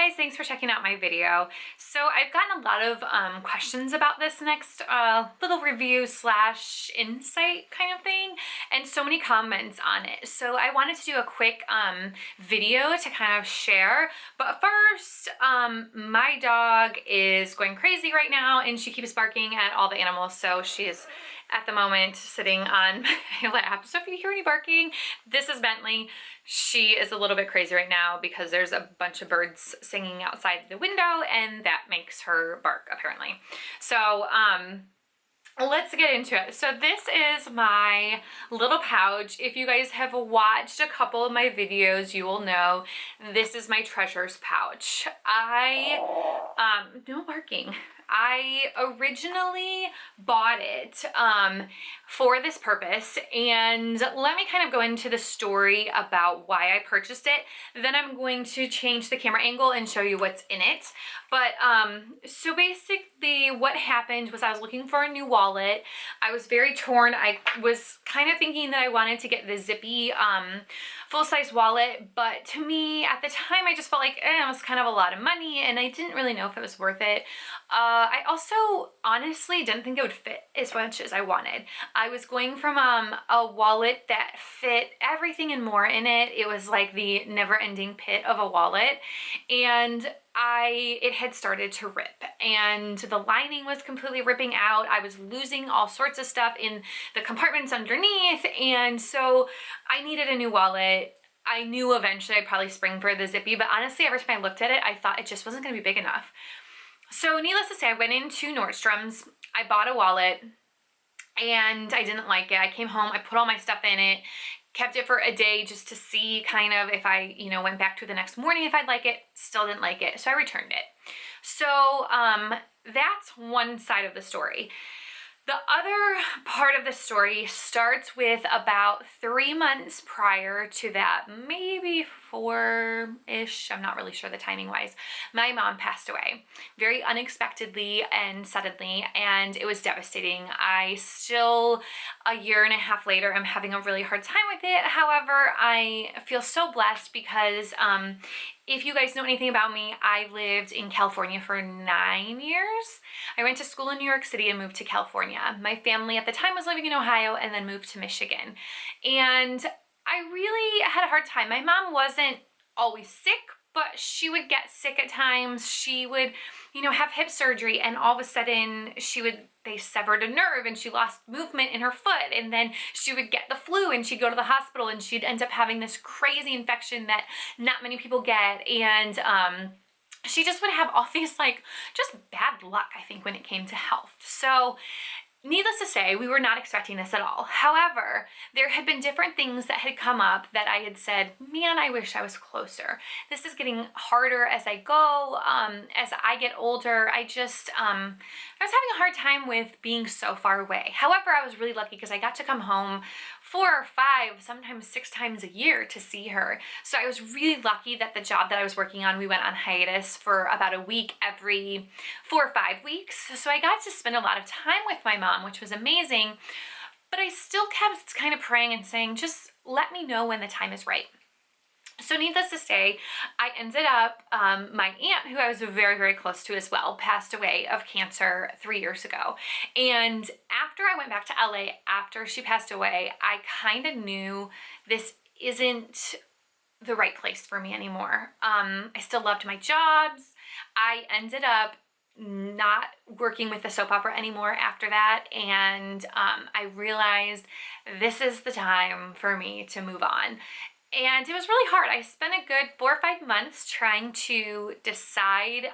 guys, thanks for checking out my video. So I've gotten a lot of questions about this next little review slash insight kind of thing, and so many comments on it. So I wanted to do a quick video to kind of share. But first, my dog is going crazy right now and she keeps barking at all the animals. So she is at the moment sitting on my lap. So if you hear any barking, this is Bentley. She is a little bit crazy right now because there's a bunch of birds singing outside the window and that makes her bark apparently. So let's get into it. So this is my little pouch. If you guys have watched a couple of my videos, you will know this is my treasures pouch. No barking. I originally bought it for this purpose, and let me kind of go into the story about why I purchased it. Then I'm going to change the camera angle and show you what's in it. But so basically what happened was I was looking for a new wallet. I was very torn. I was kind of thinking that I wanted to get the zippy full-size wallet, but to me at the time I just felt like it was kind of a lot of money and I didn't really know if it was worth it. I also honestly didn't think it would fit as much as I wanted. I was going from a wallet that fit everything and more in it. It was like the never-ending pit of a wallet, and it had started to rip and the lining was completely ripping out. I was losing all sorts of stuff in the compartments underneath, and so I needed a new wallet. I knew eventually I'd probably spring for the zippy, but honestly every time I looked at it I thought it just wasn't going to be big enough. So needless to say, I went into Nordstrom's, I bought a wallet and I didn't like it. I came home, I put all my stuff in it, kept it for a day just to see kind of if I, went back to the next morning if I'd like it, still didn't like it, so I returned it. So that's one side of the story. The other part of the story starts with about 3 months prior to that, maybe 4-ish, I'm not really sure the timing wise. My mom passed away very unexpectedly and suddenly, and it was devastating. I still, a year and a half later, I'm having a really hard time with it. However, I feel so blessed because if you guys know anything about me, I lived in California for 9 years. I went to school in New York City and moved to California. My family at the time was living in Ohio and then moved to Michigan. And I really had a hard time. My mom wasn't always sick, but she would get sick at times. She would, have hip surgery and all of a sudden they severed a nerve and she lost movement in her foot, and then she would get the flu and she'd go to the hospital and she'd end up having this crazy infection that not many people get, and she just would have all these just bad luck, I think, when it came to health. So needless to say, we were not expecting this at all. However, there had been different things that had come up that I had said, man, I wish I was closer. This is getting harder as I go, as I get older. I was having a hard time with being so far away. However, I was really lucky because I got to come home 4 or 5, sometimes 6 times a year to see her. So I was really lucky that the job that I was working on, we went on hiatus for about a week every 4 or 5 weeks. So I got to spend a lot of time with my mom, which was amazing. But I still kept kind of praying and saying, just let me know when the time is right. So needless to say, I ended up, my aunt, who I was very, very close to as well, passed away of cancer 3 years ago. And after I went back to LA, after she passed away, I kind of knew this isn't the right place for me anymore. I still loved my jobs. I ended up not working with the soap opera anymore after that, and I realized this is the time for me to move on. And it was really hard. I spent a good 4 or 5 months trying to decide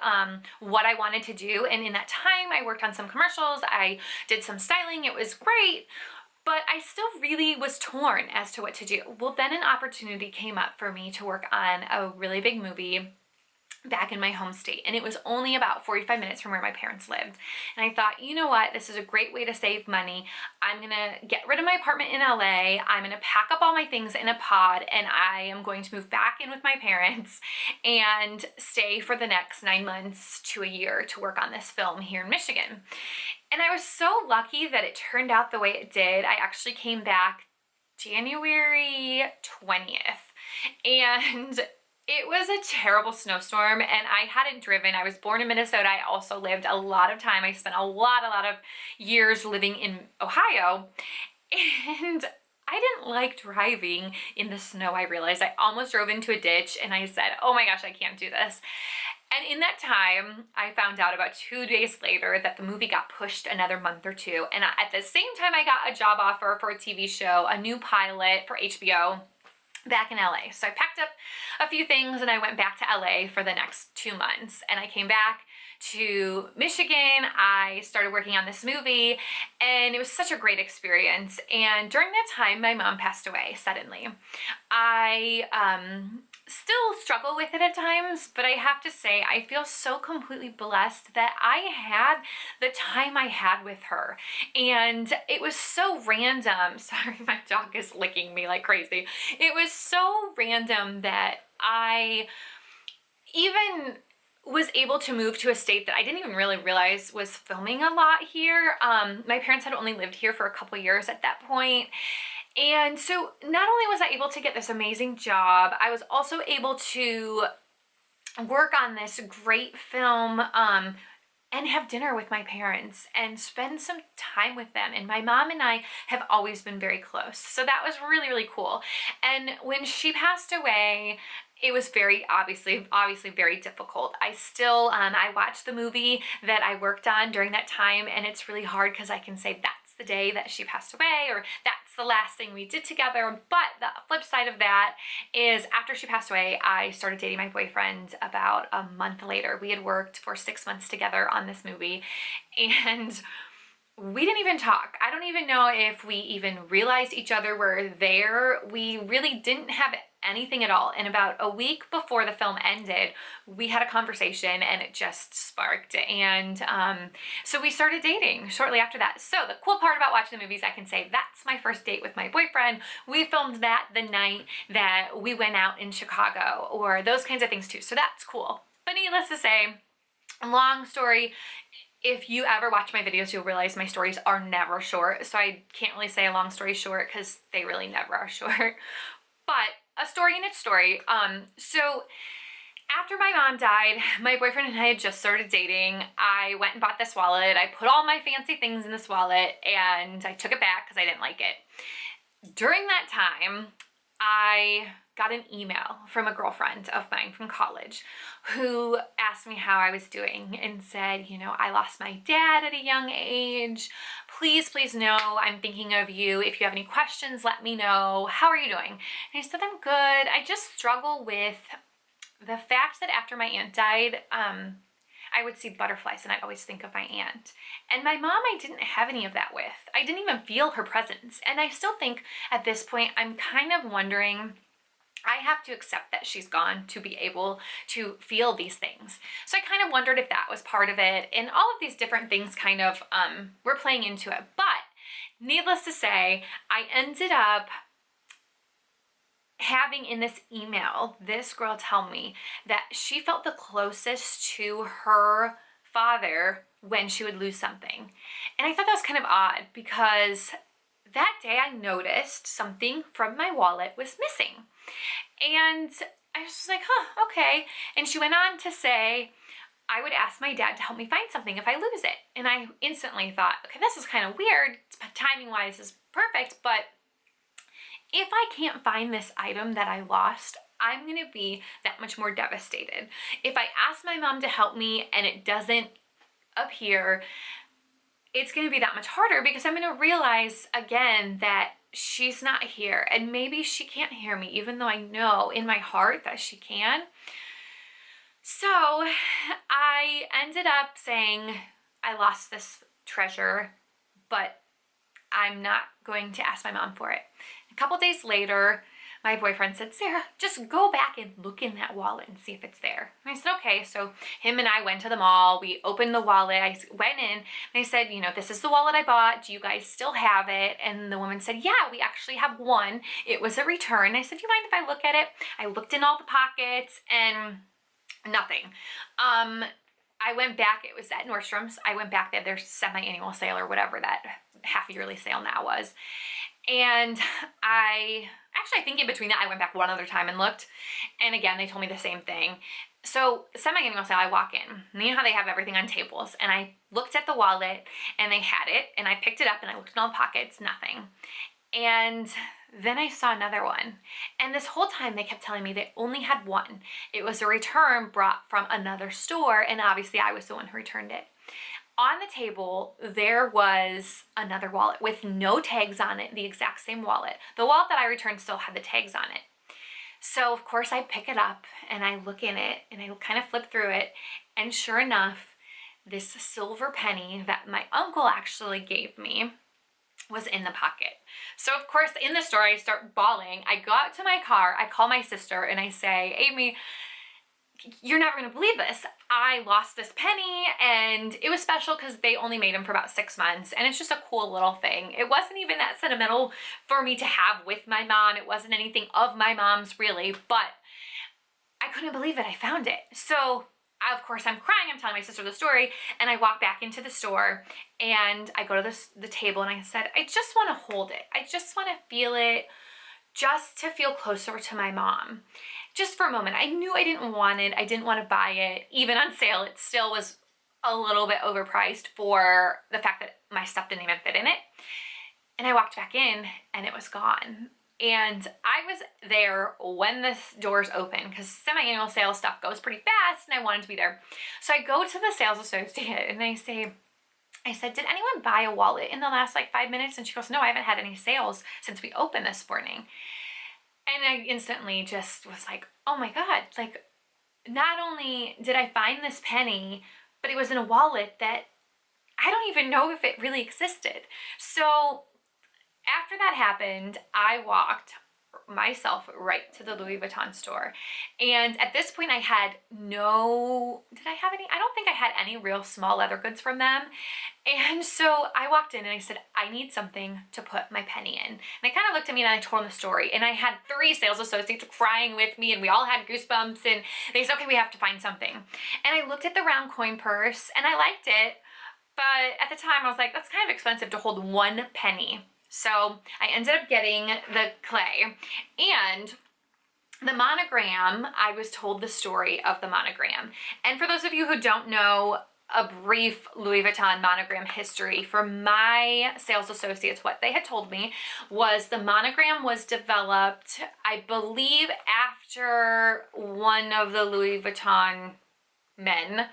what I wanted to do. And in that time, I worked on some commercials. I did some styling. It was great. But I still really was torn as to what to do. Well, then an opportunity came up for me to work on a really big movie back in my home state, and it was only about 45 minutes from where my parents lived. And I thought, you know what, this is a great way to save money. I'm gonna get rid of my apartment in LA, I'm gonna pack up all my things in a pod, and I am going to move back in with my parents and stay for the next 9 months to a year to work on this film here in Michigan. And I was so lucky that it turned out the way it did. I actually came back January 20th, and It was a terrible snowstorm and I hadn't driven. I was born in Minnesota. I also lived a lot of time. I spent a lot of years living in Ohio, and I didn't like driving in the snow. I realized I almost drove into a ditch and I said, oh my gosh, I can't do this. And in that time, I found out about 2 days later that the movie got pushed another month or two. And at the same time, I got a job offer for a TV show, a new pilot for HBO back in LA. So I packed up a few things and I went back to LA for the next 2 months. And I came back to Michigan. I started working on this movie and it was such a great experience. And during that time, my mom passed away suddenly. I still struggle with it at times, but I have to say I feel so completely blessed that I had the time I had with her. And it was so random. Sorry, my dog is licking me like crazy. It was so random that I even was able to move to a state that I didn't even really realize was filming a lot here. My parents had only lived here for a couple years at that point. And so not only was I able to get this amazing job, I was also able to work on this great film and have dinner with my parents and spend some time with them. And my mom and I have always been very close. So that was really, really cool. And when she passed away, it was obviously very difficult. I still, I watched the movie that I worked on during that time, and it's really hard because I can say that's the day that she passed away, or that's the last thing we did together. But the flip side of that is after she passed away, I started dating my boyfriend about a month later. We had worked for 6 months together on this movie, and we didn't even talk. I don't even know if we even realized each other were there. We really didn't have anything at all. And about a week before the film ended, we had a conversation and it just sparked. And so we started dating shortly after that. So the cool part about watching the movies, I can say that's my first date with my boyfriend. We filmed that the night that we went out in Chicago, or those kinds of things too. So that's cool. But needless to say, long story, if you ever watch my videos, you'll realize my stories are never short. So I can't really say a long story short because they really never are short. But a story in its story. So after my mom died, my boyfriend and I had just started dating. I went and bought this wallet. I put all my fancy things in this wallet and I took it back because I didn't like it. During that time, I got an email from a girlfriend of mine from college who asked me how I was doing and said, you know, I lost my dad at a young age. Please know I'm thinking of you. If you have any questions, let me know. How are you doing? And I said, I'm good. I just struggle with the fact that after my aunt died, I would see butterflies and I'd always think of my aunt. And my mom, I didn't have any of that with. I didn't even feel her presence. And I still think at this point, I'm kind of wondering, I have to accept that she's gone to be able to feel these things. So I kind of wondered if that was part of it. And all of these different things kind of were playing into it. But needless to say, I ended up having in this email, this girl tell me that she felt the closest to her father when she would lose something. And I thought that was kind of odd because that day I noticed something from my wallet was missing. And I was just like, huh, okay. And she went on to say, I would ask my dad to help me find something if I lose it. And I instantly thought, okay, this is kind of weird. Timing wise is perfect, but if I can't find this item that I lost, I'm gonna be that much more devastated. If I ask my mom to help me and it doesn't appear, it's gonna be that much harder because I'm gonna realize again that she's not here and maybe she can't hear me even though I know in my heart that she can. So I ended up saying, I lost this treasure, but I'm not going to ask my mom for it. A couple days later, my boyfriend said, Sarah, just go back and look in that wallet and see if it's there. And I said, okay. So him and I went to the mall. We opened the wallet. I went in and I said, you know, this is the wallet I bought. Do you guys still have it? And the woman said, yeah, we actually have one. It was a return. I said, do you mind if I look at it? I looked in all the pockets and nothing. I went back. It was at Nordstrom's. I went back there. Their semi-annual sale or whatever that half-yearly sale now was. And I Actually, I think in between that, I went back one other time and looked. And again, they told me the same thing. So semi-annual sale, I walk in. And you know how they have everything on tables. And I looked at the wallet and they had it. And I picked it up and I looked in all the pockets, nothing. And then I saw another one. And this whole time they kept telling me they only had one. It was a return brought from another store. And obviously I was the one who returned it. On the table, there was another wallet with no tags on it, the exact same wallet. The wallet that I returned still had the tags on it. So of course I pick it up and I look in it and I kind of flip through it. And sure enough, this silver penny that my uncle actually gave me was in the pocket. So of course in the store I start bawling. I go out to my car, I call my sister and I say, Amy, you're never gonna believe this. I lost this penny and it was special because they only made them for about 6 months and it's just a cool little thing. It wasn't even that sentimental for me to have with my mom. It wasn't anything of my mom's really, but I couldn't believe it. I found it. So of course I'm crying, I'm telling my sister the story, and I walk back into the store and I go to the table and I said, I just wanna hold it. I just wanna feel it, just to feel closer to my mom. Just for a moment. I knew I didn't want it. I didn't want to buy it. Even on sale, it still was a little bit overpriced for the fact that my stuff didn't even fit in it. And I walked back in and it was gone. And I was there when the doors open because semi-annual sale stuff goes pretty fast and I wanted to be there. So I go to the sales associate and I said, did anyone buy a wallet in the last like 5 minutes? And she goes, no, I haven't had any sales since we opened this morning. And I instantly just was like, oh my God, like not only did I find this penny, but it was in a wallet that I don't even know if it really existed. So after that happened, I walked myself right to the Louis Vuitton store. And at this point I had did I have any? I don't think I had any real small leather goods from them. And so I walked in and I said, I need something to put my penny in. And they kind of looked at me and I told them the story. And I had 3 sales associates crying with me and we all had goosebumps and they said, okay, we have to find something. And I looked at the round coin purse and I liked it. But at the time I was like, that's kind of expensive to hold 1 penny. So I ended up getting the Cles and the monogram. I was told the story of the monogram. And for those of you who don't know, a brief Louis Vuitton monogram history for my sales associates, what they had told me was the monogram was developed, I believe, after one of the Louis Vuitton men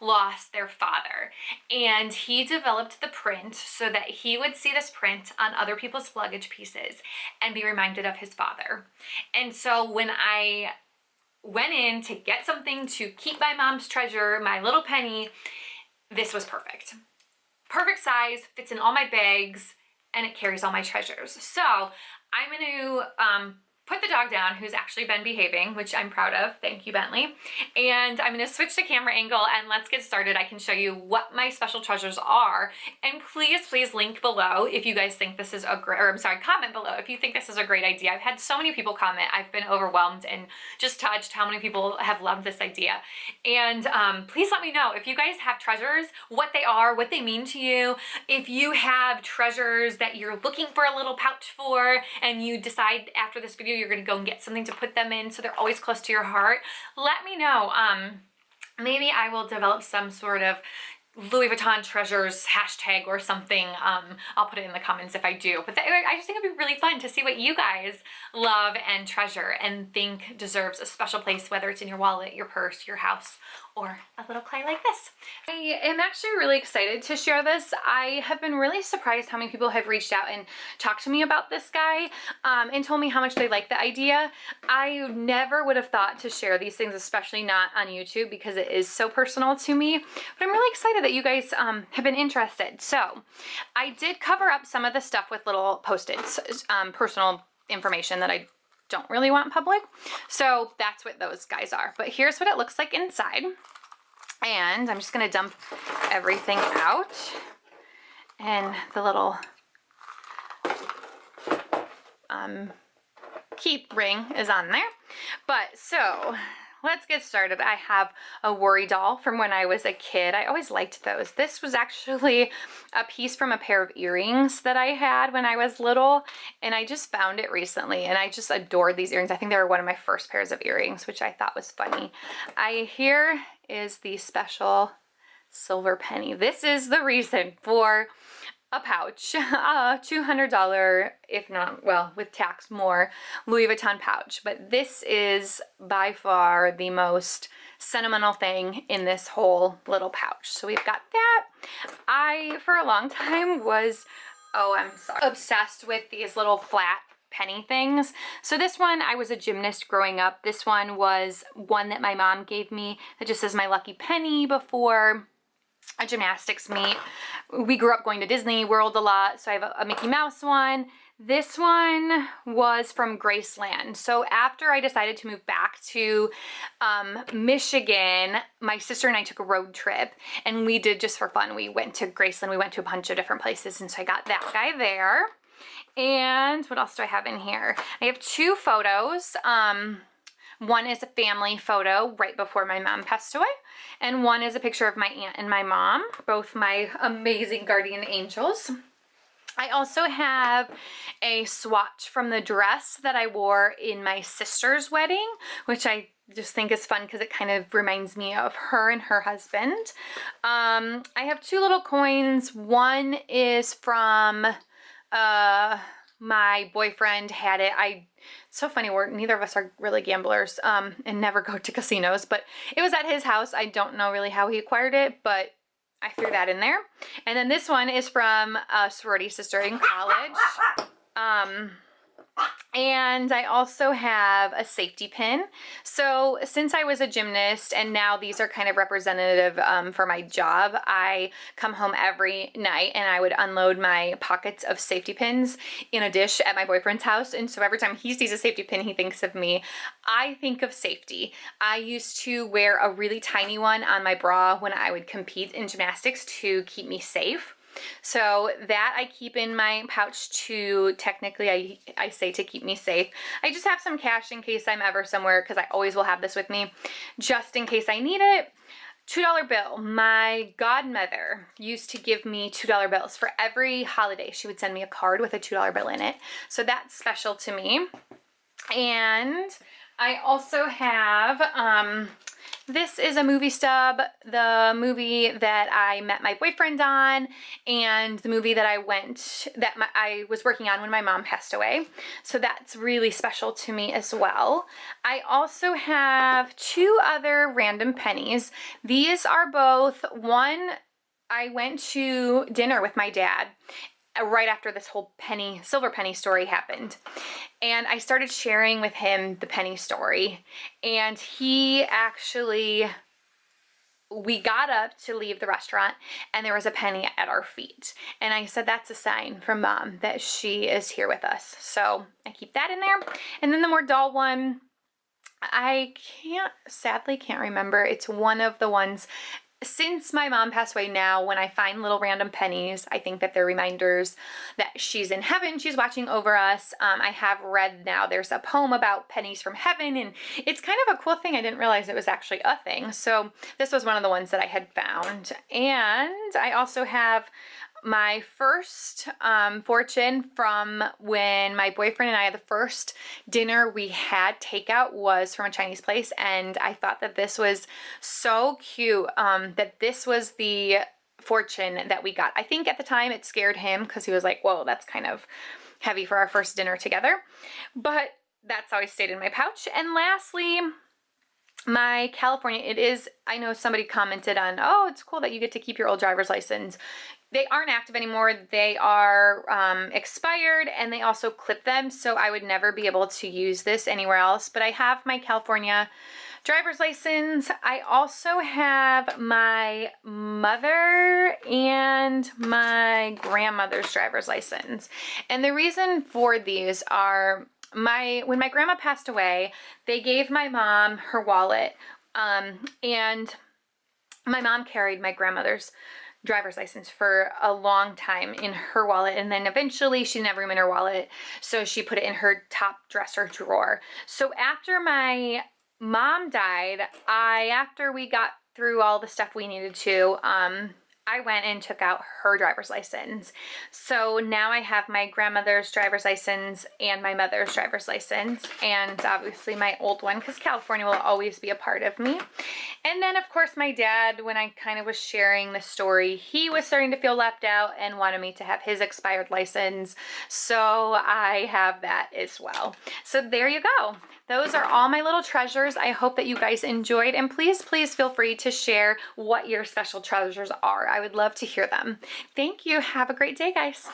lost their father, and he developed the print so that he would see this print on other people's luggage pieces and be reminded of his father. And so when I went in to get something to keep my mom's treasure, my little penny, this was perfect. Perfect size, fits in all my bags, and it carries all my treasures. So I'm going to put the dog down, who's actually been behaving, which I'm proud of. Thank you, Bentley. And I'm gonna switch the camera angle and let's get started. I can show you what my special treasures are. And please link below if you guys think this is a great, or I'm sorry, comment below if you think this is a great idea. I've had so many people comment. I've been overwhelmed and just touched how many people have loved this idea. And please let me know if you guys have treasures, what they are, what they mean to you. If you have treasures that you're looking for a little pouch for and you decide after this video you're gonna go and get something to put them in so they're always close to your heart, let me know. Maybe I will develop some sort of Louis Vuitton treasures hashtag or something. I'll put it in the comments if I do. But I just think it'd be really fun to see what you guys love and treasure and think deserves a special place, whether it's in your wallet, your purse, your house, or a little clay like this. I am actually really excited to share this. I have been really surprised how many people have reached out and talked to me about this guy and told me how much they like the idea. I never would have thought to share these things, especially not on YouTube, because it is so personal to me. But I'm really excited that you guys have been interested. So I did cover up some of the stuff with little post-its, personal information that I don't really want public. So that's what those guys are. But here's what it looks like inside. And I'm just gonna dump everything out. And the little key ring is on there. But so let's get started. I have a worry doll from when I was a kid. I always liked those. This was actually a piece from a pair of earrings that I had when I was little, and I just found it recently, and I just adored these earrings. I think they were one of my first pairs of earrings, which I thought was funny. Here is the special silver penny. This is the reason for a pouch, a $200, if not, well, with tax more, Louis Vuitton pouch. But this is by far the most sentimental thing in this whole little pouch. So we've got that. I, for a long time, was, oh, I'm sorry, obsessed with these little flat penny things. So this one, I was a gymnast growing up. This one was one that my mom gave me that just says my lucky penny before a gymnastics meet. We grew up going to Disney World a lot, so I have a Mickey Mouse one. This one was from Graceland. So after I decided to move back to Michigan, my sister and I took a road trip, and we did just for fun. We went to Graceland. We went to a bunch of different places, and so I got that guy there. And what else do I have in here? I have two photos. One is a family photo right before my mom passed away, and one is a picture of my aunt and my mom, both my amazing guardian angels. I also have a swatch from the dress that I wore in my sister's wedding, which I just think is fun because it kind of reminds me of her and her husband. I have two little coins. One is from my boyfriend had it. It's so funny, neither of us are really gamblers and never go to casinos, but it was at his house. I don't know really how he acquired it, but I threw that in there. And then this one is from a sorority sister in college. And I also have a safety pin. So since I was a gymnast, and now these are kind of representative for my job, I come home every night and I would unload my pockets of safety pins in a dish at my boyfriend's house. And so every time he sees a safety pin, he thinks of me. I think of safety. I used to wear a really tiny one on my bra when I would compete in gymnastics to keep me safe. So that I keep in my pouch to, technically I say to keep me safe. I just have some cash in case I'm ever somewhere, because I always will have this with me just in case I need it. $2 bill. My godmother used to give me $2 bills for every holiday. She would send me a card with a $2 bill in it. So that's special to me. And I also have, this is a movie stub, the movie that I met my boyfriend on, and the movie that I was working on when my mom passed away. So that's really special to me as well. I also have two other random pennies. These are both, one, I went to dinner with my dad right after this whole silver penny story happened. And I started sharing with him the penny story. And we got up to leave the restaurant and there was a penny at our feet. And I said, that's a sign from Mom that she is here with us. So I keep that in there. And then the more doll one, I sadly can't remember. It's one of the ones. Since my mom passed away now, when I find little random pennies, I think that they're reminders that she's in heaven, she's watching over us. I have read now, there's a poem about pennies from heaven, and it's kind of a cool thing. I didn't realize it was actually a thing. So this was one of the ones that I had found. And I also have my first fortune from when my boyfriend and I had the first dinner we had takeout was from a Chinese place, and I thought that this was so cute that this was the fortune that we got. I think at the time it scared him because he was like, whoa, that's kind of heavy for our first dinner together, but that's always stayed in my pouch. And lastly, my California, I know somebody commented on, oh, it's cool that you get to keep your old driver's license. They aren't active anymore. They are expired, and they also clip them, so I would never be able to use this anywhere else. But I have my California driver's license. I also have my mother and my grandmother's driver's license. And the reason for these are when my grandma passed away, they gave my mom her wallet, and my mom carried my grandmother's driver's license for a long time in her wallet, and then eventually she didn't have room in her wallet, so she put it in her top dresser drawer. So after my Mom died, after we got through all the stuff we needed to, I went and took out her driver's license. So now I have my grandmother's driver's license and my mother's driver's license, and obviously my old one, because California will always be a part of me. And then of course my dad, when I kind of was sharing the story, he was starting to feel left out and wanted me to have his expired license. So I have that as well. So there you go. Those are all my little treasures. I hope that you guys enjoyed, and please feel free to share what your special treasures are. I would love to hear them. Thank you. Have a great day, guys.